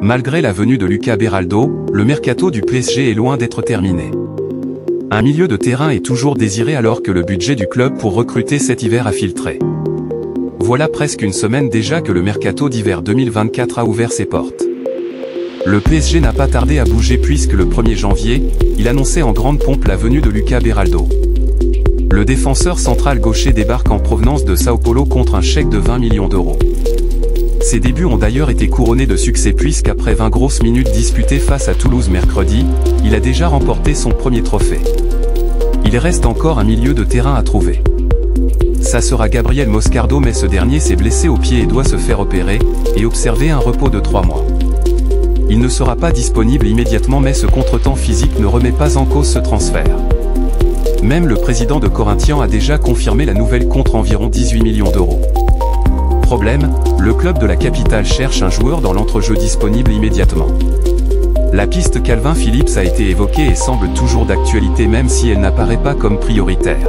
Malgré la venue de Lucas Beraldo, le mercato du PSG est loin d'être terminé. Un milieu de terrain est toujours désiré alors que le budget du club pour recruter cet hiver a filtré. Voilà presque une semaine déjà que le mercato d'hiver 2024 a ouvert ses portes. Le PSG n'a pas tardé à bouger puisque le 1er janvier, il annonçait en grande pompe la venue de Lucas Beraldo. Le défenseur central gaucher débarque en provenance de Sao Paulo contre un chèque de 20 millions d'euros. Ses débuts ont d'ailleurs été couronnés de succès puisqu'après 20 grosses minutes disputées face à Toulouse mercredi, il a déjà remporté son premier trophée. Il reste encore un milieu de terrain à trouver. Ça sera Gabriel Moscardo mais ce dernier s'est blessé au pied et doit se faire opérer, et observer un repos de 3 mois. Il ne sera pas disponible immédiatement mais ce contretemps physique ne remet pas en cause ce transfert. Même le président de Corinthians a déjà confirmé la nouvelle contre environ 18 millions d'euros. Problème, le club de la capitale cherche un joueur dans l'entrejeu disponible immédiatement. La piste Calvin Phillips a été évoquée et semble toujours d'actualité même si elle n'apparaît pas comme prioritaire.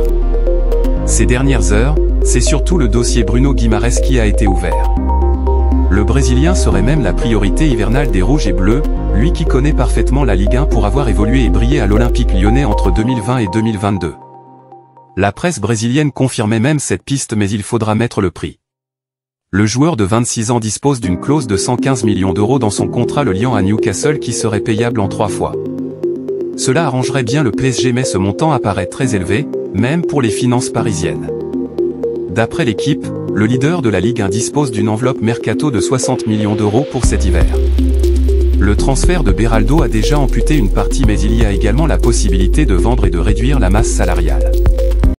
Ces dernières heures, c'est surtout le dossier Bruno Guimaraes qui a été ouvert. Le Brésilien serait même la priorité hivernale des Rouges et Bleus, lui qui connaît parfaitement la Ligue 1 pour avoir évolué et brillé à l'Olympique Lyonnais entre 2020 et 2022. La presse brésilienne confirmait même cette piste mais il faudra mettre le prix. Le joueur de 26 ans dispose d'une clause de 115 millions d'euros dans son contrat le liant à Newcastle qui serait payable en 3 fois. Cela arrangerait bien le PSG mais ce montant apparaît très élevé, même pour les finances parisiennes. D'après l'équipe, le leader de la Ligue 1 dispose d'une enveloppe mercato de 60 millions d'euros pour cet hiver. Le transfert de Beraldo a déjà amputé une partie mais il y a également la possibilité de vendre et de réduire la masse salariale.